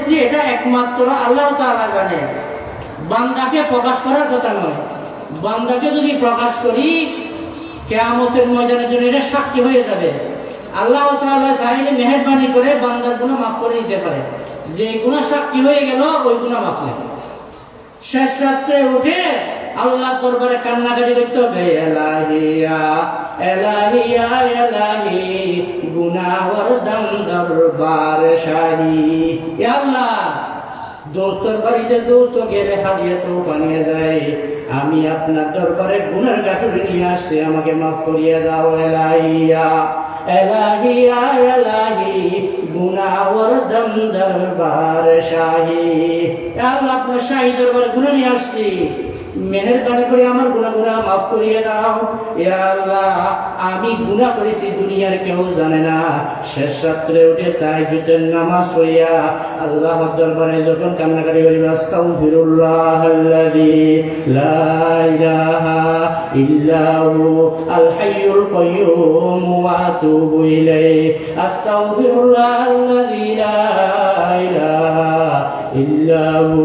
করতেছি এটা একমাত্র আল্লাহ তাআলা জানে, বান্দাকে প্রকাশ করার কথা নয়। বান্দাকে যদি প্রকাশ করি কিয়ামতের ময়দানের জন্য এটা সাক্ষী হয়ে যাবে। আল্লাহ তাআলা চাইলে মেহেরবানি করে বান্দার গুনাহ মাফ করে দিতে পারে, যে গুনাহ সাক্ষী হয়ে গেল ওই গুনাহ মাফ নেই। শেষ রাত্রে উঠে আল্লাহ দরবারে কান্নাকাটি করতে হবে, এলাহিয়া এলাহিয়া এলাহি গুনাহর দম দরবার শাহী। ইয়া আল্লাহ, দোস্তর বাড়িতে দোস্তকে রেখা দিয়ে তোফা নিয়ে যায়, আমি আপনার দরবারে গুনার গাঁথুরি নিয়ে আসছি, আমাকে মাফ করিয়ে দাও। এলাহিয়া এলাহিয়া এলাহি গুনাহর দম দরবার শাহী। আল্লাহ, আপনার শাহী দরবারে গুনাহ নিয়ে আসছি, মেহেরবানি করে আমার গুনাহগুলো মাফ করিয়ে দাও। ইয়া আল্লাহ, আমি গুনাহ করেছি দুনিয়ার কেউ জানে না। শেষ রাত্রে উঠে তাহাজ্জুদের নামাজ পড়িয়া আল্লাহর দরবারে যখন কান্নাকাটি করি, আস্তাগফিরুল্লাহাল্লাযী লা ইলাহা ইল্লা হু আল হাইয়ুল কাইয়্যুম ওয়া আতুবু ইলাইহি, আস্তাগফিরুল্লাহাল্লাযী লা ইলাহা ইল্লা হু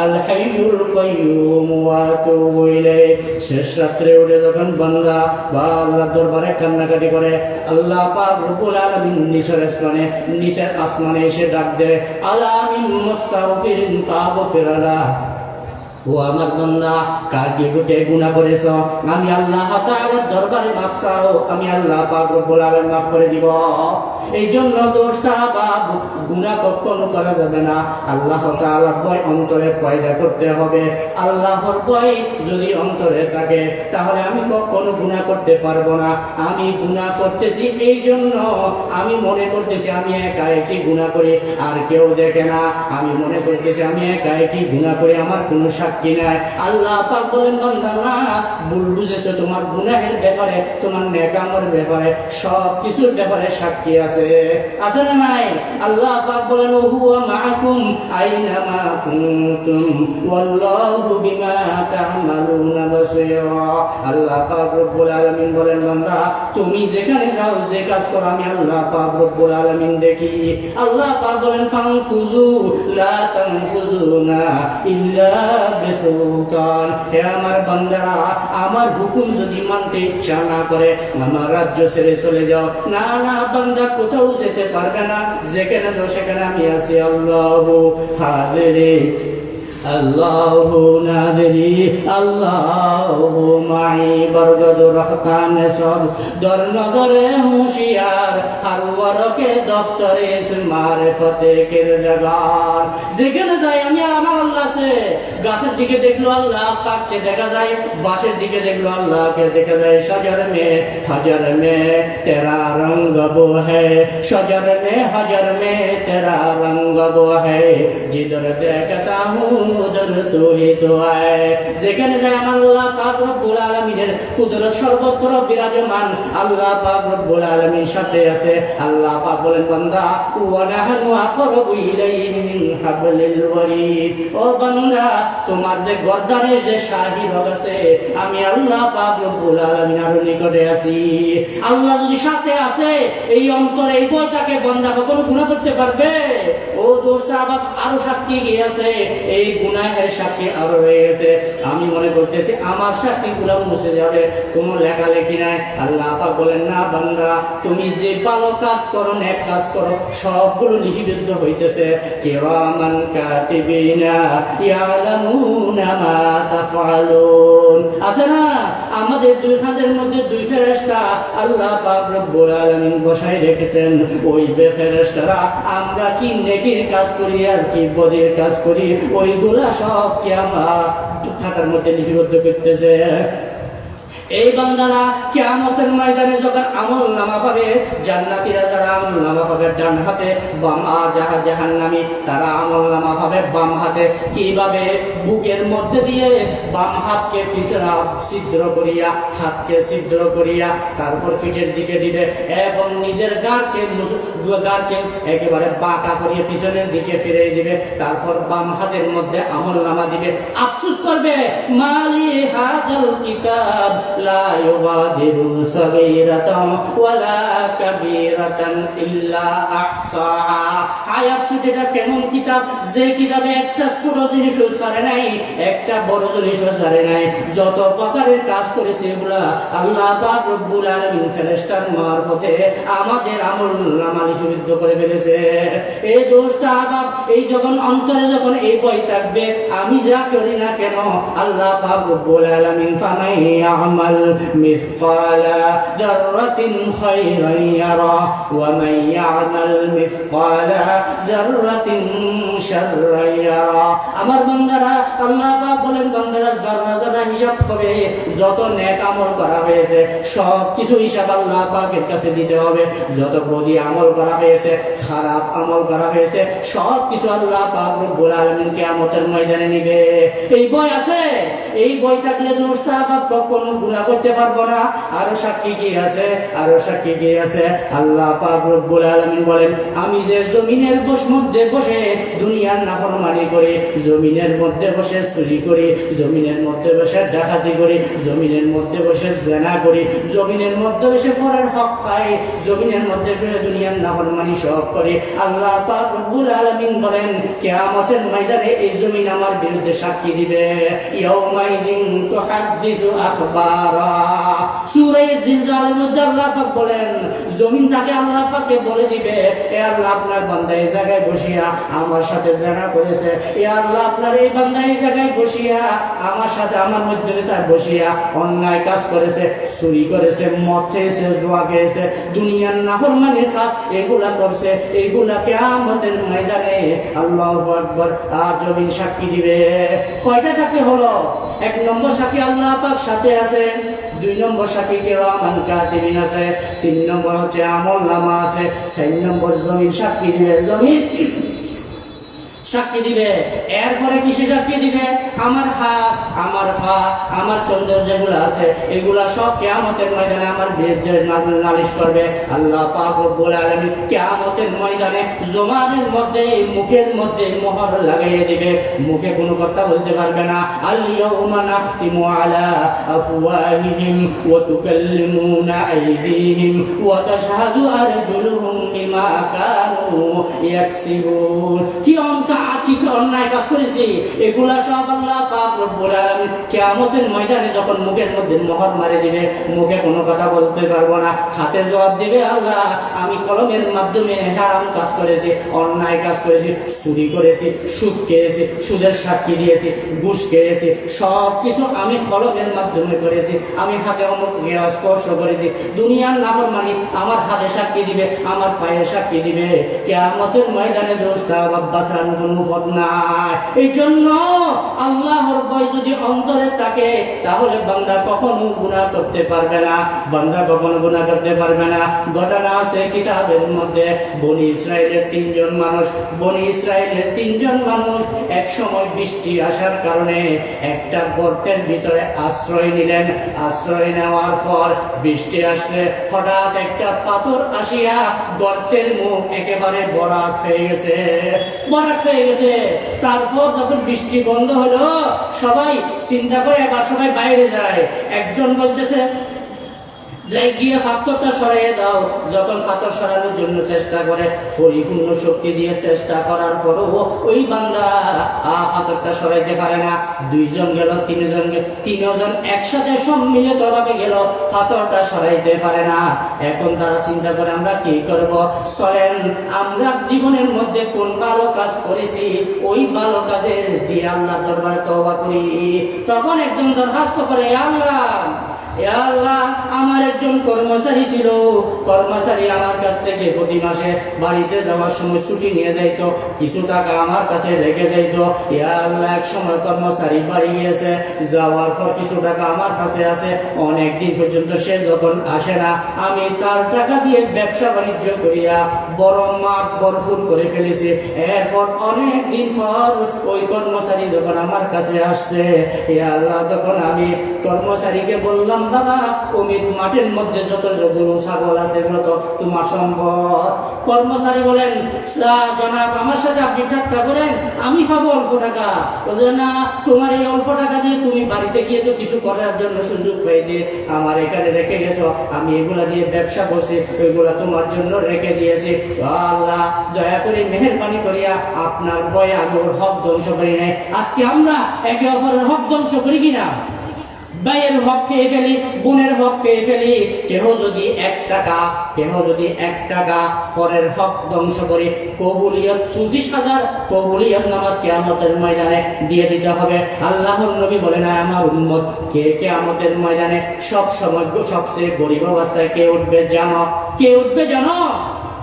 আল হাইয়ুল কাইয়্যুম ওয়া আতুবু ইলাইহি। শেষ রাত্রে উঠে যখন বান্দা বা আল্লাহর দরবারে কান্নাকাটি করে, আল্লাহ পাক রব্বুল আলামিন নিচের আসমানে এসে ডাক দেয়, আলা মিন মুস্তাগফিরিন ফাগফির লাহ। ও আমার বান্দা, কার কি গুটে গুনাহ করেছো, আমি আল্লাহ তাআলার দরবারে মাফ চাও, আমি আল্লাহ পাক রব্বুল আলামিন মাফ করে দিব। এই জন্য দোষটা বা গুনাহ কখনো করা যাবে না। আল্লাহ তাআলার ভয় অন্তরে পয়দা করতে হবে। আল্লাহর ভয় যদি অন্তরে থাকে তাহলে আমি কখনো গুনাহ করতে পারবো না। আমি গুনাহ করতেছি এই জন্য আমি মনে করতেছি আমি একা একই গুনাহ করি, আর কেউ দেখে না। আমি মনে করতেছি আমি একা একই গুনাহ করি, আমার কোনো সাক্ষী নাই। আল্লাহ পাক বলেন, বান্দা না, ভুল বুঝেছো, তোমার গুনাহের ব্যাপারে, তোমার নেকামর ব্যাপারে, সব কিছুর ব্যাপারে সাক্ষী আছে না নাই? আল্লাহ পাক বলেন, হুয়া মাআকুম আইনামা কুনতুম ওয়াল্লাহু বিমা তা'মালুনা বাসীর। আল্লাহ পাক রব্বুল আলামিন বলেন, বান্দা তুমি যেখানে যাও, যে কাজ করো, আমি আল্লাহ পাক রব্বুল আলামিন দেখি। আল্লাহ পাক বলেন, ফানফুযু লা তানফুযুনা ইল্লা বিসুলতান। হে আমার বান্দারা, আমার হুকুম যদি মানতে ইচ্ছা না করে আমার রাজ্য ছেড়ে চলে যাও। না না বান্দা, কোথাও যেতে পারবে না, যেখানে যাও সেখানে আমি আছি। আল্লাহু হাদিরি আল্লাহু নাদিরি আল্লাহু মাই বরগদ রহতান সব দর নগরে হুশিয়ার আর ওয়ারকে দফতরে মারিফতে কিরদার। যেখানে যাই আমি আমার আল্লাহ আছে। গাছের দিকে দেখলো আল্লাহ পাককে দেখা যায়, বাঁশের দিকে দেখলো আল্লাহকে দেখা যায়। শজর মে হজর মে তেরা রঙ্গ বো হ্যায়, শজর মে হজর মে তেরা রঙ্গ বো হ্যায়, জিদর দেখতা হুঁ উদর তু হি তো আয়। যেখানে যায় আমার আল্লাহ পাক রব্বুল আলামিনের কুদরত সর্বত্র বিরাজমান। আল্লাহ পাক রব্বুল আলামিন সাথে আছে। আল্লাহ পাক বলেন, বান্দা ওয়া নাহনু আকরাবু ইলাইহি মিন হাবলিল ওয়ারিদ। ও বান্দা, তোমার যে গর্দানে যে শাহী রগ আছে, আমি আল্লাহ পাক রব্বুল আলামিন আরো নিকটে আছি। আল্লাহ যদি সাথে আছে, এই অন্তরে এই বইটাকে বান্দা কখনো গুনাহ করতে পারবে? ও দোষটা আবার আরো সাক্ষী গিয়ে আছে, এই গুনাহের সাক্ষী আরো রয়ে গেছে। আমি মনে করতেছি আমার সাক্ষী গুলা মুছে যাবে, কোনো লেখালেখি নাই। আল্লাহ পাক বলেন, না বান্দা, তুমি যে ভালো কাজ করো, নেক কাজ করো, সবগুলো লিপিবদ্ধ হইতেছে। কিরামান কাতিবিনা ইয়ালামুনা মা তাফআলুন। আছে না, আমাদের দুই হাতের মধ্যে দুই ফেরেশতা আল্লাহ পাক রব্বুল আলামিন বসায় রেখেছেন। ওই ফেরেশতারা আমরা কি নেকির কাজ করি আর কি বদের কাজ করি, ওইগুলা সব কি আমার খাতার মধ্যে লিপিবদ্ধ করতেছে। এই বান্দারা কিয়ামতের ময়দানে যখন আমল নামা পাবে, জান্নাতীরা যারা আমল নামা পাবে ডান হাতে, জাহান্নামী তারা আমল নামা পাবে বাম হাতে। কিভাবে? বুকের মধ্যে দিয়ে বাম হাতকে পিছনে ছিদ্র করিয়া, হাতকে ছিদ্র করিয়া তারপর পিঠের দিকে দিবে এবং নিজের গাড়কে একেবারে বাঁকা করিয়ে পিছনের দিকে ফিরে দিবে। তারপর বাম হাতের মধ্যে আমল নামা দিবে। আফসোস করবে, মালি হাদাল কিতাব লা ইউগাদিরু সাগীরাতান ওয়ালা কাবীরাতান ইল্লা আহসাহা। আফসোস, এটা কেমন কিতাব কিতাব, যে কিতাবে একটা ছোট জিনিসও ছাড়ে নাই, একটা বড় জিনিসও ছাড়ে নাই। যত প্রকারের কাজ করেছে এগুলা আল্লাহ পাক রব্বুল আলামিন ফেরেশতার মারফতে আমাদের আমলনামা লিপিবদ্ধ করে ফেলেছে। এই দোষটা আবার এই যখন অন্তরে যখন এই ভয় থাকবে, আমি যা করি না কেন আল্লাহ পাক রব্বুল আলামিন ফামান ইয়ামাল মিসকালা যাররাতিন খায়রান ইয়ারা ওয়া মান ইয়ামাল মিসকালা যাররাতিন শাররান ইয়ারা। আমার বান্দারা, আল্লাহ পাক বলেন বান্দারা যারা যারা হিসাব করে যত নেক আমল করা হয়েছে সব কিছু হিসাব আল্লাহ পাকের কাছে দিতে হবে। যত বদি আমল করা হয়েছে, খারাপ আমল করা হয়েছে, সব কিছু আল্লাহ পাক রব্বুল আলামিন কিয়ামতের ময়দানে নিবে। এই বই আছে, এই বই থাকলে দোষটা আবার কখনো গুনাহ করতে পারবো না। আরো সাক্ষী কি আছে, আরো সাক্ষী কি আছে? আল্লাহ পাক রব্বুল আলামিন বলেন, আমি যে জমিনের মধ্যে বসে দুনিয়ার নাফরমানি করি, জমিনের মধ্যে বসে চুরি করি, জমিনের মধ্যে বসে ডাকাতি করি, জমিনের মধ্যে বসে জেনা করি, জমিনের মধ্যে বসে পরের হক খাই, জমিনের মধ্যে বসে দুনিয়ার নাফরমানি সব করি, আল্লাহ পাক রব্বুল আলামিন বলেন কিয়ামতের ময়দানে এই জমিন আমার বিরুদ্ধে সাক্ষী দিবে। ইয়াউমাইদিন তুহাদ্দিসু আখবারা। সূরা জিলজালের মধ্যে আল্লাহ পাক বলেন জমিন তাকে আল্লাহ পাককে বলে দিবে, এ আল্লাহ আপনার বান্দা এই জায়গায় বসিয়া আমার সাথে জেনা করেছে, এ আল্লাহ আপনার এই বান্দা এই জায়গায় বসিয়া আমার সাথে আমার মধ্যে তার বসিয়া অন্যায় কাজ করেছে, চুরি করেছে, মদ খেয়েছে, জুয়া খেয়েছে, দুনিয়ার নাফরমানির কাজ এগুলা করছে। এগুলা কিয়ামতের ময়দানে আল্লাহু আকবার আর জমিন সাক্ষী দিবে। কয়টা সাক্ষী হলো? এক নম্বর সাক্ষী আল্লাহ পাক সাথে আছে, দুই নম্বর সাক্ষী কিরামান কাতিবিন আছে, তিন নম্বর হচ্ছে আমলনামা আছে, চার নম্বর জমিন সাক্ষী দিবে। জমিন সাক্ষী দিবে। এরপরে কিসে সাক্ষী দিবে? আমার হাত, আমার পা, আমার চন্দ্র যেগুলো আছে এগুলা সব কিয়ামতের ময়দানে আমার বিরুদ্ধে নালিশ করবে। আল্লাহ পাক রব্বুল আলামিন কিয়ামতের ময়দানে জমানের মধ্যে মুখের মধ্যে মোহর লাগাইয়ে দিবে, মুখে কোনো কথা বলতে পারবে না। আল ইয়াউমা নাখতিমু আলা আফওয়াহিহিম ওয়া তুকাল্লিমুনা আইদিহিম ওয়া তাশহাদু আরজুলুহুম বিমা কানু ইয়াকসিবুন। কি অন্যায় কাজ করেছি এগুলা সব আল্লাহ পাক রব্বুল আলামিন কিয়ামতের ময়দানে যখন মুখের মধ্যে মোহর মারে দিবে, মুখে কোনো কথা বলতে পারবো না, হাতে জবাব দিবে আল্লাহ আমি কলমের মাধ্যমে হারাম কাজ করেছি, অন্যায় কাজ করেছি, চুরি করেছি, সুদ খেয়েছি, সুদের সাক্ষী দিয়েছি, ঘুষ খেয়েছি, সব কিছু আমি কলমের মাধ্যমে করেছি, আমি হাতে অমুক স্পর্শ করেছি। দুনিয়ার নাফরমানি আমার হাতে সাক্ষী দিবে, আমার পায়ে সাক্ষী দিবে। কিয়ামতের ময়দানে দোষটা বাসার কোনো পথ নাই। এই জন্য আল্লাহর ভয় যদি অন্তরে থাকে তাহলে বান্দা কখনো গুনাহ করতে পারবে না, বান্দা কখনো গুনাহ করতে পারবে না। ঘটনা আছে কিতাবের মধ্যে, বনি ইসরায়েলের তিনজন মানুষ এক সময় বৃষ্টি আসার কারণে একটা গর্তের ভিতরে আশ্রয় নিলেন। আশ্রয় নেওয়ার পর বৃষ্টি আসছে, হঠাৎ একটা পাথর আসিয়া গর্তের মুখ একেবারে ভরাট হয়ে গেছে। তারপর যখন বৃষ্টি বন্ধ হলো সবাই চিন্তা করে এবার সবাই বাইরে যায়। একজন বলতেছে যাই গিয়ে পাথরটা সরাইয়ে দাও। যখন পাথর সরানোর জন্য চেষ্টা করে, পরিপূর্ণ শক্তি দিয়ে চেষ্টা করার পরও ওই বান্দা পাথরটা সরাইতে পারে না। দুইজন গেল, তিনজন একসাথে সম্মিলিত ভাবে গেল, পাথরটা সরাইতে পারে না। এখন তারা চিন্তা করে আমরা কি করব? চলেন আমরা জীবনের মধ্যে কোন ভালো কাজ করেছি ওই ভালো কাজের দিয়ে আল্লাহ দরবারে তওবা করি। তখন একজন দরখাস্ত করে, আল্লাহ আমার একজন কর্মচারী ছিল, কর্মচারী আমার কাছ থেকে প্রতি মাসে বাড়িতে যাওয়ার সময় ছুটি নিয়ে যাইত, কিছু টাকা আমার কাছে রেখে যাইত। আল্লাহ এক সময় কর্মচারী বাড়ি গিয়েছে, যাওয়ার পর কিছু টাকা আমার কাছে আছে, অনেকদিন পর্যন্ত সে যখন আসে না আমি তার টাকা দিয়ে ব্যবসা বাণিজ্য করিয়া বড় মাঠ ভরপুর করে ফেলেছি। এরপর অনেক দিন পর ওই কর্মচারী যখন আমার কাছে আসছে, আল্লাহ তখন আমি কর্মচারীকে বললাম, বাবা অমিত মাঠের খামারের মধ্যে যত গরু ছাগল আছে এগুলো তো তোমার সম্পদ। কর্মচারী বলেন, জনাব আমার সাথে আপনি ঠাট্টা করেন, আমি পাবো অল্প টাকা। বলছে না, তোমার এই অল্প টাকা দিয়ে তুমি বাড়িতে গিয়ে তো কিছু করার জন্য সুযোগ পাইলে আমার এখানে রেখে গেছো, আমি এগুলা দিয়ে ব্যবসা করছি, ওইগুলা তোমার জন্য রেখে দিয়েছি। আল্লাহ দয়া করে মেহেরবানি করিয়া আপনার ভয়ে আমি ওর হক ধ্বংস করি নাই। আজকে আমরা একে অপরের হক ধ্বংস করি কিনা? ভাইয়ের হক পেয়ে ফেলি, বোনের হক পেয়ে ফেলি। কেহ যদি এক টাকা পরের হক ধ্বংস করে, কবুলিয়ত 25,000 কবুলিয়ত নামাজ কিয়ামতের ময়দানে দিয়ে দিতে হবে। আল্লাহর নবী বলেন, আমার উম্মত কে কিয়ামতের ময়দানে সবচেয়ে গরিব অবস্থায় কে উঠবে জানো?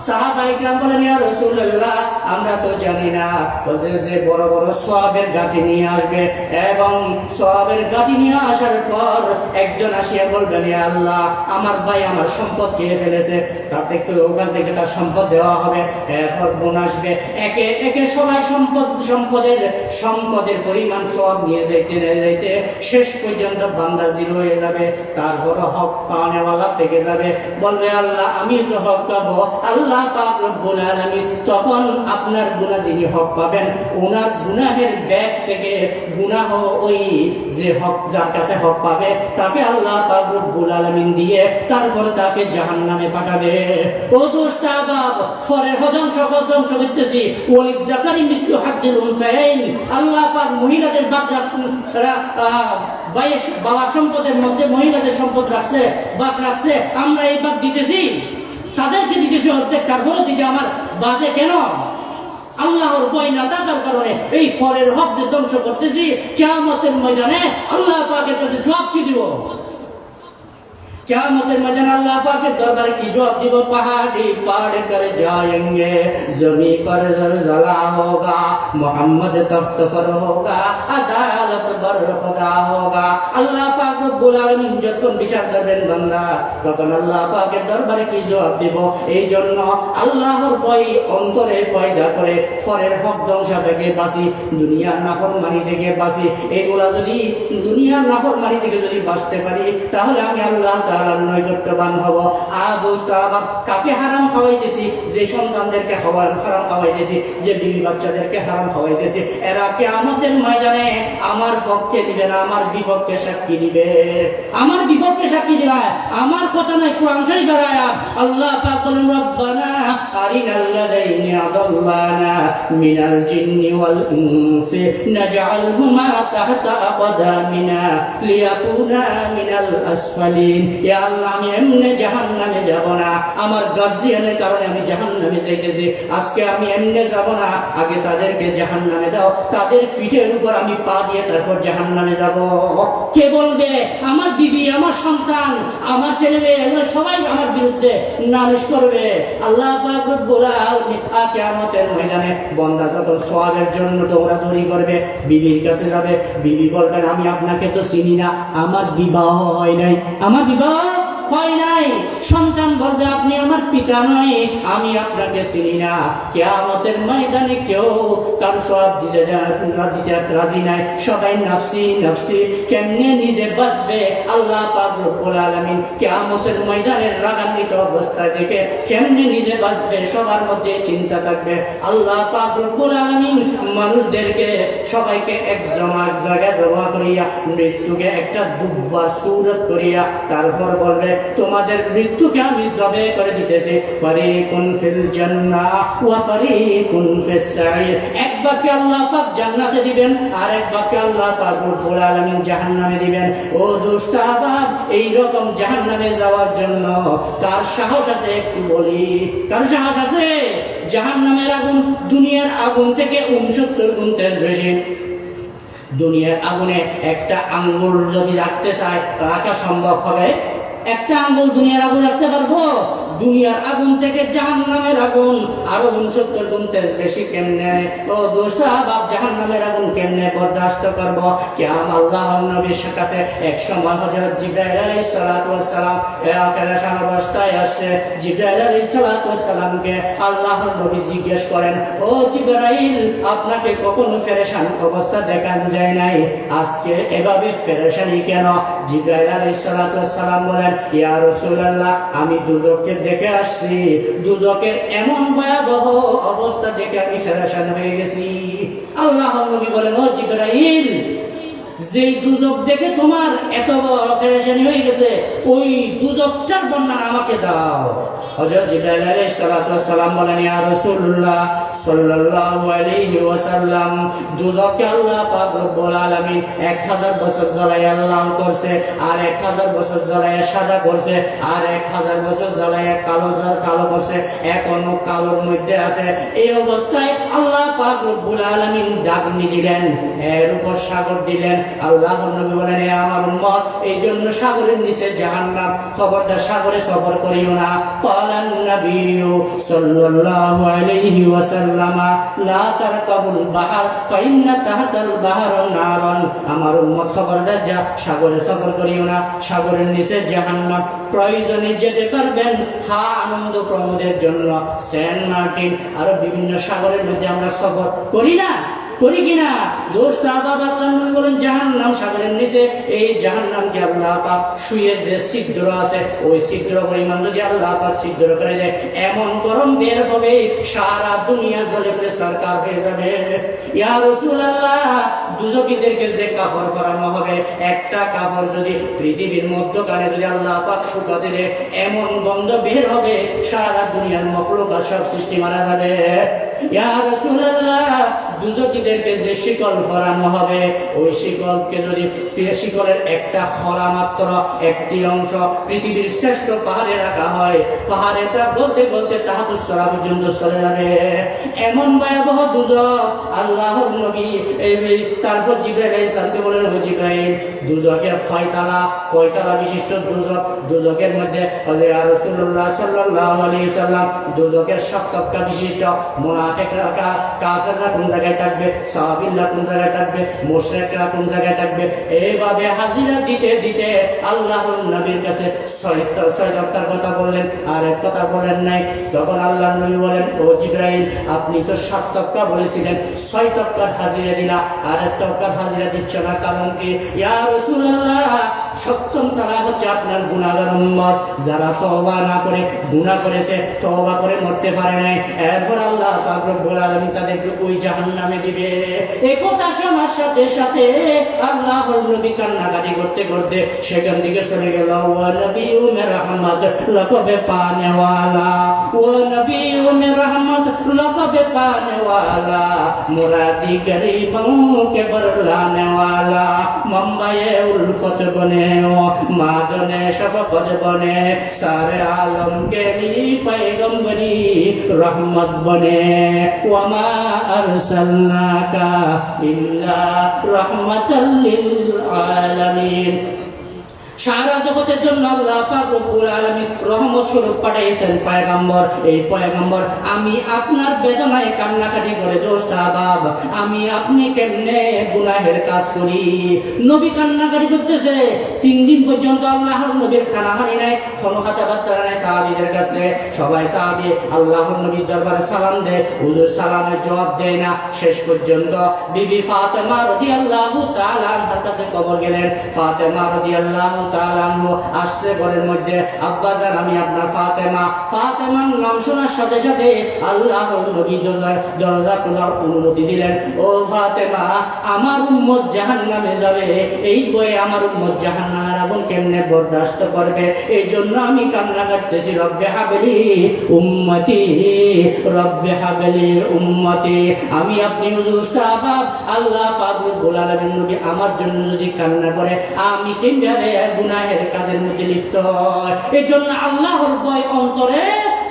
সাহাবায়ে কেরাম বলেন, ইয়া রাসূলুল্লাহ আমরা তো জানি না। বলতে যে বড় বড় সওয়াবের গাঁটি নিয়ে আসবে, এবং সওয়াবের গাঁটি নিয়ে আসার পর একজন আসিয়া বলবেন, ইয়া আল্লাহ আমার ভাই আমার সম্পদ খেয়ে ফেলেছে, ওখান থেকে তার সম্পদ দেওয়া হবে। এরপর বোন আসবে, একে একে সবাই সম্পদের পরিমাণ সওয়াব নিয়ে যাইতে শেষ পর্যন্ত বান্দা জিরো হয়ে যাবে। তারপর হক পাওয়ানেওয়ালা থেকে যাবে, বলবে আল্লাহ আমি তো হক পাবো। আল্লাহ পাক রব্বুল আলামিন তখন আপনার গুনাহ যিনি হক পাবেন, ওনার গুনাহের ব্যাগ থেকে গুনাহ ওই যে হক যার কাছে হক পাবে তাকে আল্লাহ পাক রব্বুল আলামিন দিয়ে তারপরে তাকে জাহান্নামে পাঠাবে। ও দোস্তা বাপ, ফরের ধ্বংস করতেছি, ওয়ালিদ যাকারি মিসলু হাজ্জিল উনসায়াইন। আল্লাহ পাক মহিলাদের বাদ রাখছেন, বাবার সম্পদের মধ্যে মহিলাদের সম্পদ রাখছে, আমরা এই বাদ দিতেছি, তাদেরকে দিতেছি অর্ধেক, তারপরে দিতে আমার বাদে কেন? আল্লাহর ভয় না থাকার কারণে এই ফরের হক যে ধ্বংস করতেছি, কিয়ামতের ময়দানে আল্লাহ পাকের কাছে জবাব কি দিব? কিয়ামতের ময়দানে আল্লাহ পাকের দরবারে কি জবাব দিব? পাহাড়ি পার করে जाएंगे, जमी पर जलजला होगा, मोहम्मद तख्त पर होगा, अदालत बर खुदा होगा। আল্লাহ পাক রব্বুল আলামিন যখন বিচার করবেন বান্দা, তখন আল্লাহ পাকের দরবারে কি জবাব দিব? এই জন্য আল্লাহর ভয় অন্তরে পয়দা করে ফরের হক ধ্বংস থেকে বাঁচি, দুনিয়ার নাফরমানি থেকে বাঁচি। এগুলা যদি দুনিয়ার নাফরমানি থেকে যদি বাঁচতে পারি, তাহলে আমি আল্লাহ তাআলার নৈকট্যবান হব। কাকে হারাম খাওয়াইতেছি? যে সন্তানদেরকে হারাম খাওয়াইতেছি, যে বিবি বাচ্চাদেরকে হারাম খাওয়াইতেছি, এরা কিয়ামতের ময়দানে আমার পক্ষে দিবে না, আমার বিপক্ষে সাক্ষী দিবে। আমার বিপক্ষে সাক্ষী দিবে, আমার কথা নয়, কোরআন শরীফের আয়াত। আল্লাহ পাক বলেন, রব্বানা আরিনাল লাযাইনি আদাল্লানা মিনাল জিন্নি ওয়াল ইনসি নাজআলহুমা তাহতা আকদামিনা লিয়াকুনা মিনাল আসফালিন। ইয়া আল্লাহ আমি এমনি জাহান্নামে যাব না, আমার গার্জিয়ানের কারণে আমি জাহান্নামে যাইতেছি। আজকে আমি এমনি যাব না, আগে তাদেরকে জাহান্নামে দাও, তাদের পিঠের উপর আমি পা দিয়ে তারপর জাহান্নামে যাব। কে বলবে? আমার বিবি, আমার সন্তান, আমার ছেলে মেয়ে, এগুলো সবাই আমার বিরুদ্ধে নালিশ করবে। আল্লাহ পাক রব্বুল আলামিন কিয়ামতের ময়দানে বান্দা যখন সওয়াবের জন্য দৌড়াদৌড়ি করবে, বিবির কাছে যাবে, বিবি বলবেন আমি আপনাকে তো চিনি না, আমার বিবাহ হয় নাই, আমার বিবাহ হয় নাই। সন্তান বলবে আপনি আমার পিতা নয়, আমি আপনাকে চিনি না। কিয়ামতের ময়দানে কেউ কার সওয়াব দিতে রাজি নাই, সবাই নাফসি নাফসি। কেমনে নিজে বাঁচবে আল্লাহ পাক রব্বুল আলামিন কিয়ামতের ময়দানের রাগান্বিত অবস্থায় দেখে কেমনে নিজে বাঁচবে সবার মধ্যে চিন্তা থাকবে। আল্লাহ পাক রব্বুল আলামিন মানুষদেরকে সবাইকে এক জায়গায় জমা করিয়া মৃত্যুকে একটা দুব্বা সূরত করিয়া তারপর বলবে তোমাদের মৃত্যুকে আমি জবে করে দিতেছি, ফারিকুন ফিল জান্নাহ ওয়া ফারিকুন ফিস সাঈর। এক বাক্যে আল্লাহ পাক জান্নাতে দিবেন, আর এক বাক্যে আল্লাহ পাক রব্বুল আলামিন জাহান্নামে দিবেন। ও দোস্ত আবাব, এই রকম জাহান্নামে যাওয়ার জন্য কার সাহস আছে একটু বলি? কার সাহস আছে? জাহান্নামের আগুন দুনিয়ার আগুন থেকে 69 গুণ তেজ বেশি। দুনিয়ার আগুনে একটা আঙ্গুল যদি রাখতে চায়, রাখা সম্ভব হবে? একটা আঙ্গুল দুনিয়ার আগুন রাখতে পারবো? দুনিয়ার আগুন থেকে জাহান্নামের আগুন আরো 69 গুণ তেজ বেশি। কেমনে ও দোস্ত আবাব জাহান্নামের আগুন কেমনে বরদাস্ত করব? কিয়াম আল্লাহর নবীর কাছে এক সময় হযরত জিবরাইল আলাইহিস সালাতু ওয়াস সালাম পেরেশান অবস্থায় আসে। জিবরাইল আলাইহিস সালাতু ওয়াস সালামকে আল্লাহর নবী জিজ্ঞেস করেন, ও জিবরাইল আপনাকে কখনো পেরেশান অবস্থা দেখানো যায় নাই, আজকে এভাবে পেরেশানি কেন? জিবরাইল আলাইহিস সালাতু ওয়াস সালাম বলেন, ইয়া রাসূলুল্লাহ, আমি দুজককে দেখে আসছি, দুজকের এমন ভয়াবহ অবস্থা দেখে আমি সেরেশান হয়ে গেছি। আল্লাহর নবী বলেন, ও জিবরাইল, যে দুজক দেখে তোমার এত বড় পেরেশানি হয়ে গেছে, ওই দুজকটার বর্ণনা আমাকে দাও। হযরত জিবরাইল আলাইহিস সালাতু ওয়াস সালাম বলেন, ইয়া রাসূলুল্লাহ সাল্লাল্লাহু আলাইহি ওয়াসাল্লাম, দুজককে আল্লাহ পাক রব্বুল আলামিন 1000 বছর জ্বালায়া লাল করছে, আর 1000 বছর জ্বালায়া সাদা করছে, আর 1000 বছর জ্বালায়া কালো করছে, এখনো কালোর মধ্যে আছে। এই অবস্থায় আল্লাহ পাক রব্বুল আলামিন ডাকনি দিলেন, এর উপর সাগর দিলেন। আল্লাহর নবী বলেন, এ আমার উম্মত, এই জন্য সাগরের নিচে জাহান্নাম, খবরদার সাগরে সফর করিও না। ক্বালান নবিয়্যু সাল্লাল্লাহু আলাইহি ওয়াসাল্লাম, লা তারকাবুল বাহর ফাইন্না তাহতাল বাহর নারন। আমার উম্মত, খবরদার যা সাগরে সফর করিও না, সাগরের নিচে জাহান্নাম। প্রয়োজনে যেতে পারবেন আনন্দ প্রমোদের জন্য সেন্ট মার্টিন আরো বিভিন্ন সাগরের মধ্যে আমরা সফর করি না, করি কিনা? দোস্ত আল্লাহ নবী বলেন, জাহান্নাম সাগরের নিচে, এই জাহান্নামকে আল্লাহ পাক শুয়ে যে ছিদ্র আছে, ওই ছিদ্র পরিমাণ যদি আল্লাহ পাক ছিদ্র করে দেয়, এমন গরম বের হবে সারা দুনিয়া জ্বলে পড়ে সরকার হয়ে যাবে। ইয়া রাসূলুল্লাহ, দুজকিদেরকে যে কাফর করানো হবে, একটা কাফর যদি পৃথিবীর মধ্যখানে যদি আল্লাহ পাক শুকাতে দেয়, এমন গন্ধ বের হবে সারা দুনিয়ার মখলুকাত সব সৃষ্টি মারা যাবে। ইয়া রাসূলুল্লাহ, দুজকিদেরকে যে শিকল ফরানো হবে, ওই শিকলকে যদি শিকলের একটা খরা মাত্র একটি অংশ পৃথিবীর শ্রেষ্ঠ পাহাড়ে রাখা হয়, পাহাড়েটা বলতে বলতে তাহাতুস সরা পর্যন্ত চলে যাবে। এমন ভয়াবহ দুজক। আল্লাহর নবী তারপর জিবরাইল আলাইহিস সালামকে বলেন, ও জিবরাইল, দুজকের কয়তলা বিশিষ্ট দুজক? দুজকের মধ্যে ইয়া রাসূলুল্লাহ সাল্লাল্লাহু আলাইহি সাল্লাম, দুজকের 7 তবকা বিশিষ্ট। মুনাফিকরা, কাফেররা কোন জায়গায় থাকবে, সাহাবীরা কোন জায়গায় থাকবে, মুশরিকরা কোন জায়গায় থাকবে, এইভাবে হাজিরা দিতে দিতে আল্লাহর নবীর কাছে 6 তবকার কথা বললেন, আর এক কথা বলেন নাই। তখন আল্লাহর নবী বলেন, ও জিবরাইল, আপনি তো 7 তবকা বলেছিলেন, 6 তবকার হাজিরা দিলা, আর এক তবকার হাজিরা দিচ্ছ না, কারণ কি? ইয়া রাসূলুল্লাহ, 7ম তারা হচ্ছে আপনার গুনাহগার উম্মত, যারা তওবা না করে গুনাহ করেছে, তওবা করে মরতে পারে নাই, এরপর আল্লাহ পাক রব্বুল আলামিন তাদেরকে ওই জাহান্নামে দিবে। এই কথা শোনার সাথে সাথে আল্লাহর নবী কান্নাকাটি করতে করতে সেখান থেকে চলে গেল। ওয়া নবিয়্যু মির রাহমাত লাকাবে পানে ওয়ালা, ওয়া নবিয়্যু মির রাহমাত লাকাবে পানে ওয়ালা, মুরাদি গরিবों के बरलाने वाला, मुंबई उल्फत बने हो, मादने शफकत बने, सारे आलम के लिए पैगंबरी रहमत बने, वमा अरसलनाका इल्ला रहमतल लिल आलमीन। সারা জগতের জন্য আল্লাহ পাক রব্বুল আলামিন রহমত স্বরূপ পাঠিয়েছেন পয়গম্বর। এই পয়গম্বর আমি আপনার বেদনায় কান্নাকাটি করে, দোস্ত আহবাব, আমি আপনি কেমনে গুনাহের কাজ করি। নবী কান্নাকাটি করতেছে, 3 দিন পর্যন্ত আল্লাহর নবীর খানা হানি নাই, কোনো কথাবার্তা নাই সাহাবীদের কাছে। সবাই সাহাবী আল্লাহর নবীর দরবারে সালাম দেয়, হুজুর সালামের জবাব দেয় না। শেষ পর্যন্ত বিবি ফাতেমা রাদিয়াল্লাহু তাআলা আনহার কাছে খবর গেলেন। ফাতেমা রাদিয়াল্লাহু তাআলা আনহু আসছে ঘরের মধ্যে, আব্বা জান, আমি আপনার ফাতেমা। ফাতেমার নাম শোনার সাথে সাথে আল্লাহর নবী দরজা খোলার অনুমতি দিলেন। ও ফাতেমা, আমার উম্মত জাহান্নামে যাবে, এই বয়ে আমার উম্মত জাহান্নামের আগুন কেমনে বরদাস্ত করবে? এই জন্য আমি কান্না করতেছি, রব্বে হাবলি উম্মতি, রব্বে হাবলি উম্মতি। আমি আপনি হুজুর আল্লাহ পাক রব্বুল আলামিন নবী আমার জন্য যদি কান্না করে, আমি কিভাবে গুনাহের কাজের মধ্যে লিপ্ত হয়? এই জন্য আল্লাহর ভয় অন্তরে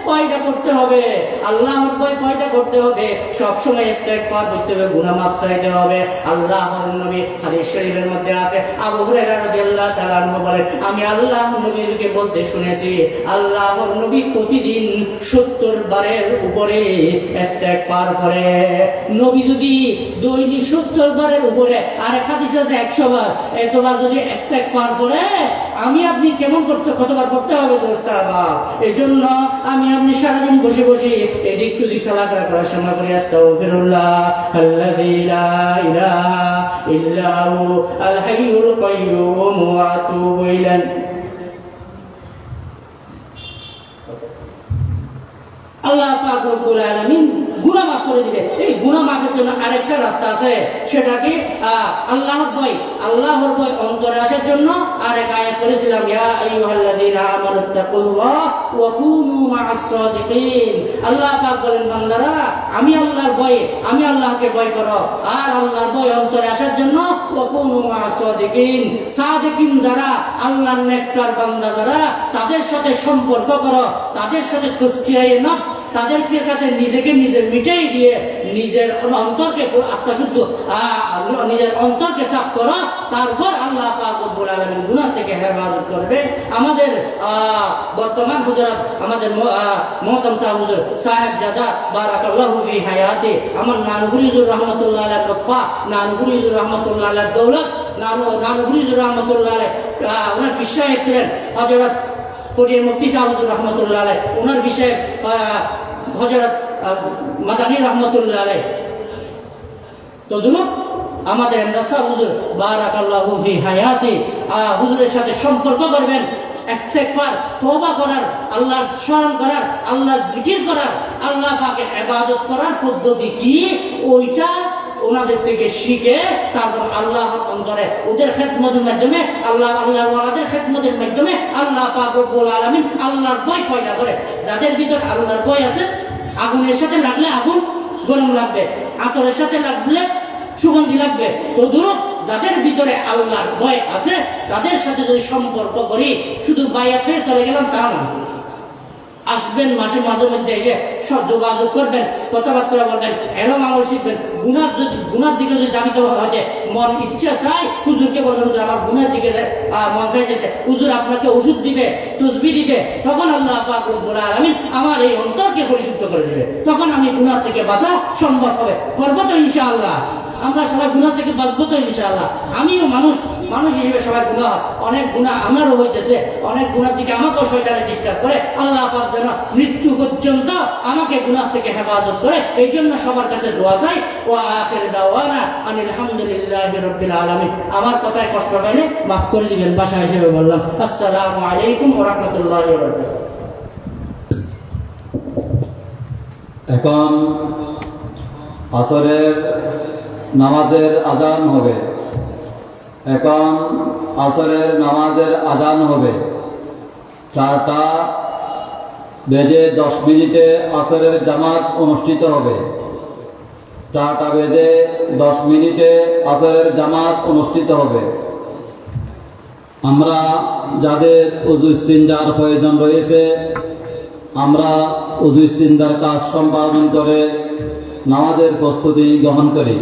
পয়দা করতে হবে, আল্লাহর ভয় পয়দা করতে হবে, সবসময় ইস্তেগফার করতে হবে, গুনাহ মাফ চাইতে হবে। আল্লাহর নবী হাদিস শরীফের মধ্যে আছে, আবু হুরায়রা রাদিয়াল্লাহু তাআলা আনহু বলেন, আমি আল্লাহর নবীকে বলতে শুনেছি, আল্লাহর নবী প্রতিদিন 70 বারের উপরে ইস্তেগফার করে। নবী যদি দৈনিক 70 বারের উপরে, আর এক হাদিসে আছে 100 বার, এতবার যদি ইস্তেগফার করে, আমি আপনি কেমন কতবার করতে হবে দোস্ত আহবাব? এই জন্য আমি আপনি সারাদিন বসে বসে এদিক সেদিক চলাফেরা করার সময় করে আস্তাগফিরুল্লাহ আল্লাযী লা ইলাহা ইল্লা হু আল হাইয়ুল কাইয়্যুম ওয়া আতুবু ইলাইহি। আল্লাহ পাক রব্বুল আলামিন গুনাহ মাফ করে দিবে। এই গুনাহ মাফের জন্য আরেকটা রাস্তা আছে, সেটা কি আল্লাহর ভয় অন্তরে আসার জন্য আরেক আয়াত করেছিলাম, ইয়া আইয়ুহাল্লাযীনা আমানুত্তাকুল্লাহ ওয়া কুনু মা'আস সাদিকিন। আল্লাহ পাক বলেন, বান্দারা আমি আল্লাহকে ভয় করো, আর আল্লাহর ভয় অন্তরে আসার জন্য ওয়া কুনু মা'আস সাদিকিন, সাদিকিন যারা আল্লাহর নেককার বান্দা যারা, তাদের সাথে সম্পর্ক করো, তাদের সাথে তাজকিয়ায়ে নফস, তাদেরকে কাছে নিজেকে মিটাই দিয়ে নিজের অন্তরকে আত্মশুদ্ধ, নিজের অন্তরকে সাফ করো, তারপর আল্লাহ পাক রব্বুল আলামিন গুনাহ থেকে হেফাজত করবে। আমাদের বর্তমান হুজুরাত, আমাদের মুহতারাম হুজুর সাহেবজাদা বারাকাল্লাহু ফি হায়াতি, আমার নানুপুরি হুজুর রাহমাতুল্লাহ আলাইহি লতফা, নানুপুরি হুজুর রাহমাতুল্লাহ আলাইহি দৌলত, নানুপুরি হুজুর রাহমাতুল্লাহ আলাইহি ওনার ফিসাহেব ছিলেন হযরত ফরিদ মুফতি সাহেব হুজুর রাহমাতুল্লাহ আলাইহি, ওনার বিষয়ে হযরত মাদানী রাহমাতুল্লাহ আলাইহি। তো দুরূপ আমাদের নাসা হুজুর বারাকাল্লাহু ফি হায়াতি, হুজুরের সাথে সম্পর্ক করবেন, ইস্তেগফার, তওবা করার, আল্লাহর স্মরণ করার, আল্লাহর জিকির করার, আল্লাহ পাকের ইবাদত করার পদ্ধতি কি, ওইটা ওনাদের থেকে শিখে তারপর আল্লাহর অন্তরে ওদের খেদমতের মাধ্যমে, আল্লাহর ওয়ালাদের খেদমতের মাধ্যমে আল্লাহ পাক রব্বুল আলামিন আল্লাহর ভয় পয়দা করে। যাদের ভিতর আল্লাহর ভয় আছে, আগুনের সাথে লাগলে আগুন গরম লাগবে, আতরের সাথে লাগলে সুগন্ধি লাগবে। তো দূর যাদের ভিতরে আল্লাহর ভয় আছে, তাদের সাথে যদি সম্পর্ক করি, শুধু বায়াত হয়ে চলে গেলাম তা না, আসবেন মাঝে মধ্যে এসে সব যোগাযোগ করবেন, কথাবার্তা বলবেন, এরম আমল শিখবেন। গুনার দিকে যদি দাবি দেওয়া হয়, মন ইচ্ছা চাই, হুজুরকে বলবেন হুজুর আমার গুনার দিকে মন চাইতেছে, হুজুর আপনাকে ওষুধ দিবে, তসবি দিবে, তখন আল্লাহ পাক রব্বুল আলামিন আমার এই অন্তরকে পরিশুদ্ধ করে দেবে, তখন আমি গুনার থেকে বাঁচা সম্ভব হবে। করবো তো ইনশাআল্লাহ, আমরা সবাই গুনাহ থেকে বাঁচবো তো ইনশাআল্লাহ। আমিও মানুষ হিসেবে সবাই গুনাহ, অনেক গুনাহ আমারও হইতেছে, অনেক গুনাহ থেকে আমাকেও শয়তানে ডিস্টার্ব করে। আল্লাহ পাক যেন মৃত্যু পর্যন্ত আমাকে গুনাহ থেকে হেফাজত করে, এই জন্য সবার কাছে দোয়া চাই। ওয়া আখির দাওয়ানা আনিল হামদুলিল্লাহি রাব্বিল আলামিন। আমার কথায় কষ্ট পাইলে মাফ করে দিবেন, ভাষা হিসেবে বললাম। আসসালামু আলাইকুম ওয়া রাহমাতুল্লাহি ওয়া বারাকাতুহু। এখন আসরের নামাজের আজান হবে। এখন আসরের নামাজের আজান হবে 4:10 আসরের জামাত অনুষ্ঠিত হবে। 4:10 আসরের জামাত অনুষ্ঠিত হবে। আমরা যাদের উযু ইস্তিনজার প্রয়োজন রয়েছে, আমরা উযু ইস্তিনজার কাজ সম্পাদন করে নামাজের প্রস্তুতি গ্রহণ করি।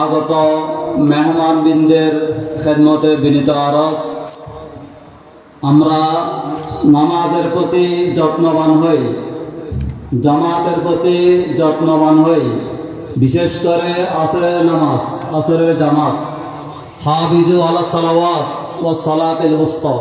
আগত মেহমানবৃন্দের খেদমতে বিনীত আরজ, আমরা নামাজের প্রতি যত্নবান হই, জামাতের প্রতি যত্নবান হই, বিশেষ করে আসরের নামাজ, আসরের জামাত। হাফিজু আলাস সালাওয়াত ওয়াস সালাতিল উসতা।